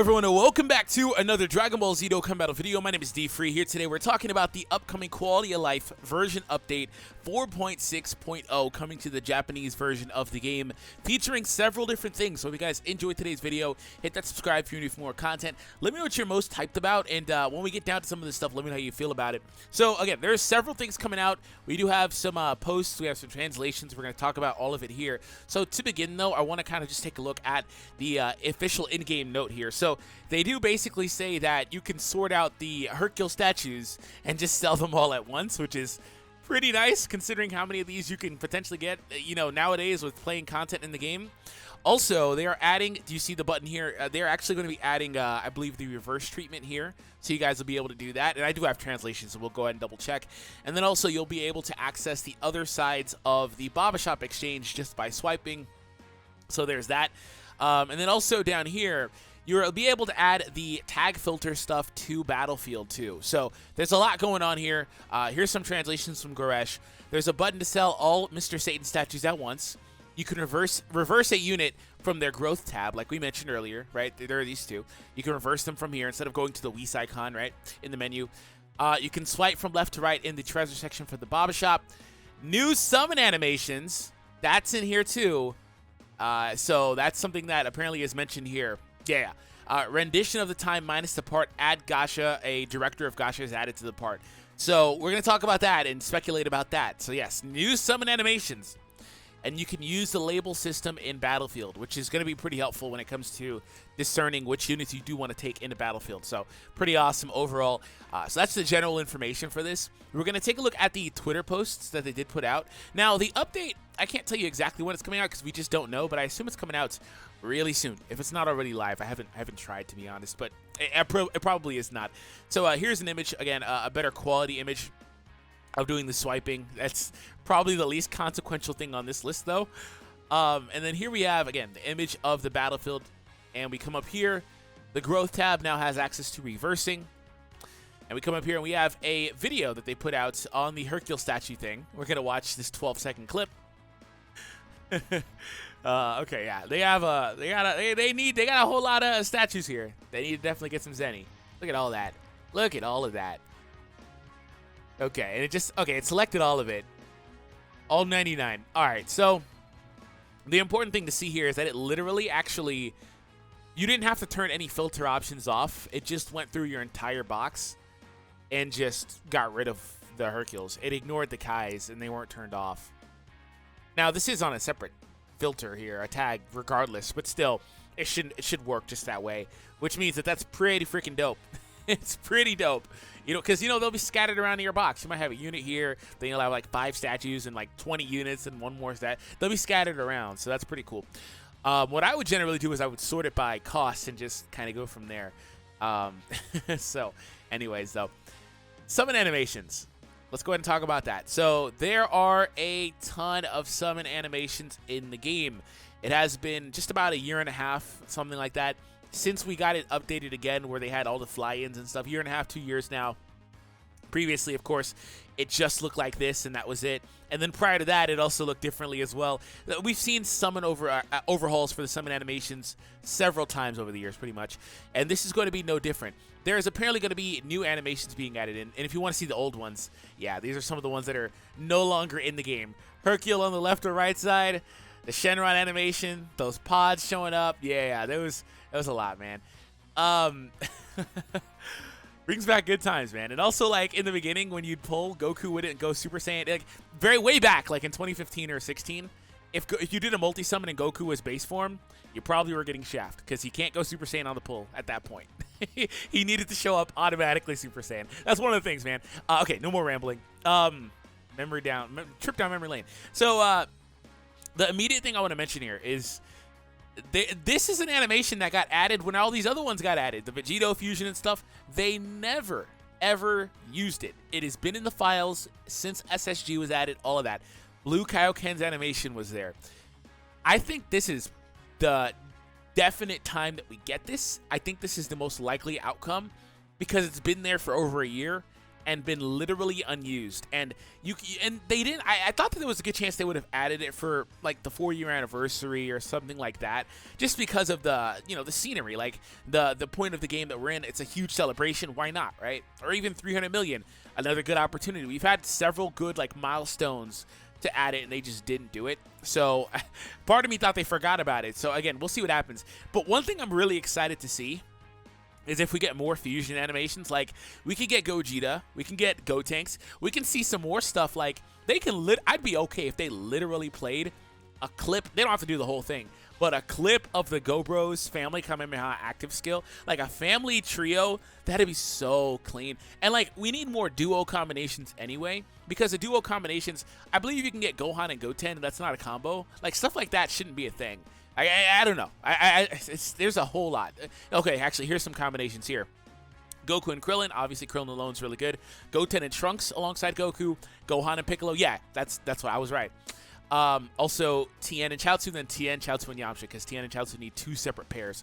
Hello everyone and welcome back to another Dragon Ball Z Dokkan Battle video. My name is DFree. Here today we're talking about the upcoming Quality of Life version update 4.6.0 coming to the Japanese version of the game, featuring several different things. So if you guys enjoyed today's video, hit that subscribe if you're new for more content. Let me know what you're most hyped about, and when we get down to some of this stuff, let me know how you feel about it. So again, there's several things coming out. We do have some posts, we have some translations. We're going to talk about all of it here. So to begin though, I want to kind of just take a look at the official in-game note here. So they do basically say that you can sort out the Hercule Statues and just sell them all at once, which is pretty nice considering how many of these you can potentially get, you know, nowadays with playing content in the game. Also, they are adding, do you see the button here? They're actually going to be adding, I believe, the reverse treatment here. So you guys will be able to do that. And I do have translations, so we'll go ahead and double check. And then also you'll be able to access the other sides of the Baba Shop exchange just by swiping. So there's that. And then also down here, you'll be able to add the tag filter stuff to Battlefield too. So there's a lot going on here. Here's some translations from Goresh. There's a button to sell all Mr. Satan statues at once. You can reverse a unit from their growth tab, like we mentioned earlier, right? There are these two. You can reverse them from here instead of going to the Whis icon, right, in the menu. You can swipe from left to right in the treasure section for the Baba Shop. New summon animations, that's in here too. So that's something that apparently is mentioned here. Yeah. Rendition of the time minus the part. Add Gasha. A director of Gasha is added to the part. So we're going to talk about that and speculate about that. So yes, new summon animations. And you can use the label system in Battlefield, which is going to be pretty helpful when it comes to discerning which units you do want to take into Battlefield. So pretty awesome overall. So that's the general information for this. We're going to take a look at the Twitter posts that they did put out. Now, the update, I can't tell you exactly when it's coming out because we just don't know, but I assume it's coming out really soon. If it's not already live, I haven't tried, to be honest, but it probably is not. So here's an image, again, a better quality image of doing the swiping. That's probably the least consequential thing on this list though. And then here we have, again, the image of the Battlefield, and we come up here. The growth tab now has access to reversing, and we come up here and we have a video that they put out on the Hercule statue thing. We're gonna watch this 12-second clip. Okay, yeah, they got a whole lot of statues here. They need to definitely get some Zenny. Look at all that. Look at all of that. Okay, and it selected all of it. All 99. All right, so the important thing to see here is that it literally actually, you didn't have to turn any filter options off. It just went through your entire box and just got rid of the Hercules. It ignored the Kais and they weren't turned off. Now, this is on a separate filter here, a tag regardless, but still, it should work just that way, which means that that's pretty freaking dope. It's pretty dope, you know, because, you know, they'll be scattered around in your box. You might have a unit here, then you'll have like 5 statues and like 20 units and one more stat. They'll be scattered around, so that's pretty cool. What I would generally do is I would sort it by cost and just kind of go from there. So, anyways, though, summon animations. Let's go ahead and talk about that. So there are a ton of summon animations in the game. It has been just about a year and a half, something like that, since we got it updated again, where they had all the fly-ins and stuff. Year and a half, 2 years now. Previously, of course, it just looked like this, and that was it. And then prior to that, it also looked differently as well. We've seen summon overhauls for the summon animations several times over the years, pretty much. And this is going to be no different. There is apparently going to be new animations being added in. And if you want to see the old ones, yeah, these are some of the ones that are no longer in the game. Hercule on the left or right side, the Shenron animation, those pods showing up. Yeah, that was a lot, man. Brings back good times, man. And also, like, in the beginning, when you'd pull, Goku wouldn't go Super Saiyan. Like, very way back, like in 2015 or 16, if you did a multi-summon and Goku was base form, you probably were getting shafted because he can't go Super Saiyan on the pull at that point. He needed to show up automatically Super Saiyan. That's one of the things, man. Okay, no more rambling. Trip down memory lane. So, the immediate thing I want to mention here is this is an animation that got added when all these other ones got added. The Vegito fusion and stuff, they never, ever used it. It has been in the files since SSG was added, all of that. Blue Kaioken's animation was there. I think this is the definite time that we get this. I think this is the most likely outcome because it's been there for over a year. and been literally unused. And they didn't. I thought that there was a good chance they would have added it for like the 4-year anniversary or something like that, just because of the the scenery, like the point of the game that we're in. It's a huge celebration. Why not, right? Or even 300 million, another good opportunity. We've had several good like milestones to add it, and they just didn't do it. So part of me thought they forgot about it. So again, we'll see what happens. But one thing I'm really excited to see is if we get more fusion animations. Like, we can get Gogeta, we can get Gotenks, we can see some more stuff. Like, they can I'd be okay if they literally played a clip. They don't have to do the whole thing, but a clip of the Go Bros family Kamehameha active skill, like a family trio. That'd be so clean. And like, we need more duo combinations anyway, because the duo combinations, I believe you can get Gohan and Goten, and that's not a combo. Like, stuff like that shouldn't be a thing. I don't know. There's a whole lot. Okay, actually, here's some combinations here. Goku and Krillin. Obviously, Krillin alone is really good. Goten and Trunks alongside Goku. Gohan and Piccolo. Yeah, that's what I was right. Also, Tien and Chaozu, then Tien, Chaozu, and Yamcha, because Tien and Chaozu need 2 separate pairs.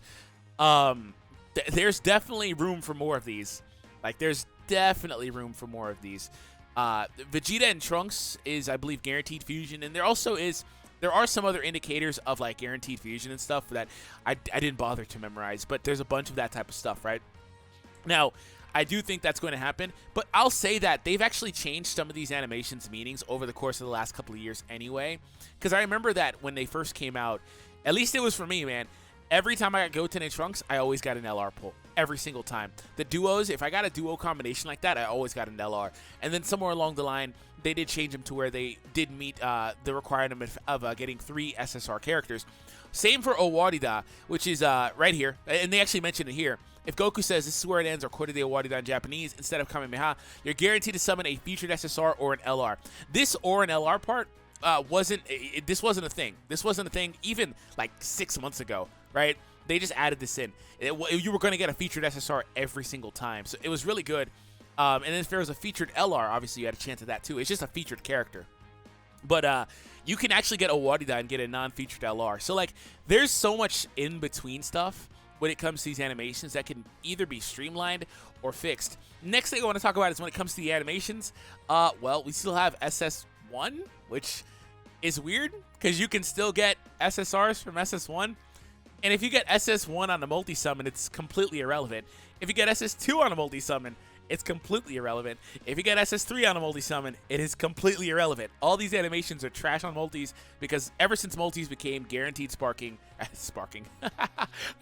There's definitely room for more of these. Like, there's definitely room for more of these. Vegeta and Trunks is, I believe, guaranteed fusion, and there are some other indicators of like guaranteed fusion and stuff that I didn't bother to memorize, but there's a bunch of that type of stuff, right? Now, I do think that's going to happen, but I'll say that they've actually changed some of these animations' meanings over the course of the last couple of years anyway, because I remember that when they first came out, at least it was for me, man, every time I got Goten and Trunks, I always got an LR pull. Every single time. The duos, if I got a duo combination like that, I always got an LR. And then somewhere along the line, they did change them to where they did meet the requirement of getting 3 SSR characters. Same for Owarida, which is right here. And they actually mentioned it here. If Goku says this is where it ends, or Kore de Owarida in Japanese, instead of Kamehameha, you're guaranteed to summon a featured SSR or an LR. This or an LR part this wasn't a thing. This wasn't a thing even like 6 months ago, right? They just added this in. You were going to get a featured SSR every single time, so it was really good. And then if there was a featured LR, obviously you had a chance of that too. It's just a featured character. But you can actually get a Warida and get a non-featured LR. So like, there's so much in between stuff when it comes to these animations that can either be streamlined or fixed. Next thing I want to talk about is when it comes to the animations. Well, we still have SS1, which is weird because you can still get SSRs from SS1. And if you get SS1 on a multi-summon, it's completely irrelevant. If you get SS2 on a multi-summon, it's completely irrelevant. If you get SS3 on a multi-summon, it is completely irrelevant. All these animations are trash on multis because ever since multis became guaranteed sparking, I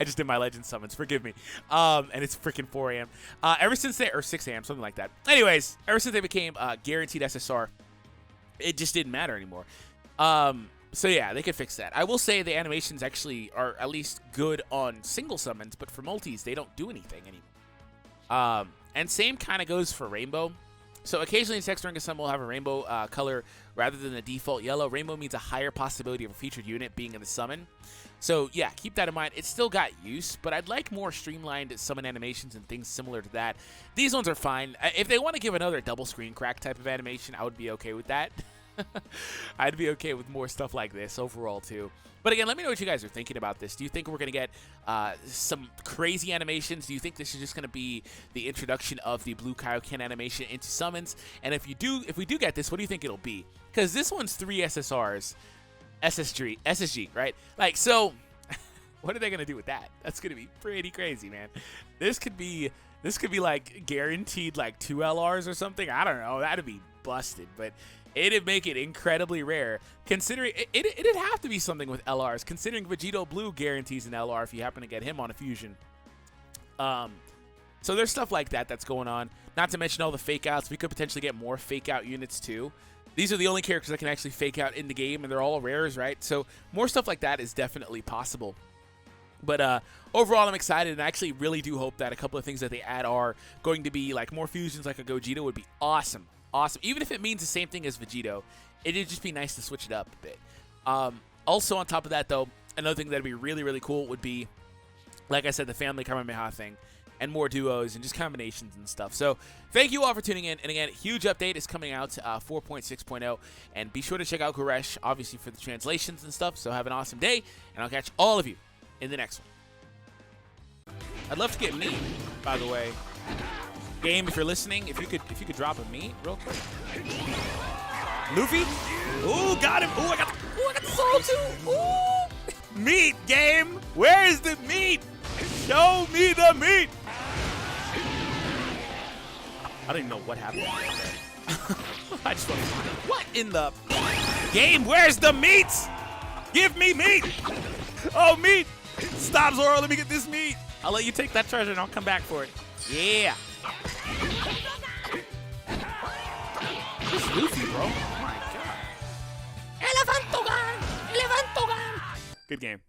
just did my legend summons, forgive me. And it's freaking 4 a.m. Ever since or 6 a.m., something like that. Anyways, ever since they became guaranteed SSR, it just didn't matter anymore. So yeah, they could fix that. I will say the animations actually are at least good on single summons, but for multis, they don't do anything anymore. And same kind of goes for Rainbow. So occasionally in text during a summon will have a rainbow color rather than the default yellow. Rainbow means a higher possibility of a featured unit being in the summon. So yeah, keep that in mind. It's still got use, but I'd like more streamlined summon animations and things similar to that. These ones are fine. If they want to give another double screen crack type of animation, I would be okay with that. I'd be okay with more stuff like this overall too. But again, let me know what you guys are thinking about this. Do you think we're going to get some crazy animations? Do you think this is just going to be the introduction of the Blue Kaioken animation into summons? And if we do get this, what do you think it'll be? Because this one's 3 SSRs, SSG, right? Like, so what are they going to do with that? That's going to be pretty crazy, man. This could be like guaranteed like 2 LRs or something. I don't know. That'd be busted, but it'd make it incredibly rare, considering it'd have to be something with LRs, considering Vegito Blue guarantees an LR if you happen to get him on a fusion. So there's stuff like that that's going on. Not to mention all the fake outs. We could potentially get more fake out units too. These are the only characters that can actually fake out in the game, and they're all rares, right? So more stuff like that is definitely possible. But overall, I'm excited, and I actually really do hope that a couple of things that they add are going to be like more fusions like a Gogeta would be awesome. Awesome. Even if it means the same thing as Vegito, it'd just be nice to switch it up a bit. Also, on top of that, though, another thing that'd be really, really cool would be, like I said, the family Kamehameha thing, and more duos and just combinations and stuff. So, thank you all for tuning in. And again, huge update is coming out 4.6.0. And be sure to check out Goresh, obviously, for the translations and stuff. So, have an awesome day, and I'll catch all of you in the next one. I'd love to get me, by the way. Game, if you're listening, if you could drop a meat real quick. Luffy. Ooh, got him. Ooh, I got the soul too. Ooh. Meat, game. Where is the meat? Show me the meat. I don't even know what happened. I just want to find out. What in the game? Where's the meat? Give me meat. Oh, meat. Stop, Zoro. Let me get this meat. I'll let you take that treasure and I'll come back for it. Yeah. This Luffy, bro. Oh my god. Good game.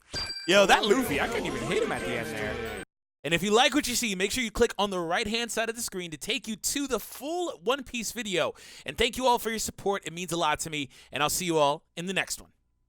Yo, that Luffy, I couldn't even hit him at the end there. And if you like what you see, make sure you click on the right-hand side of the screen to take you to the full One Piece video. And thank you all for your support. It means a lot to me. And I'll see you all in the next one.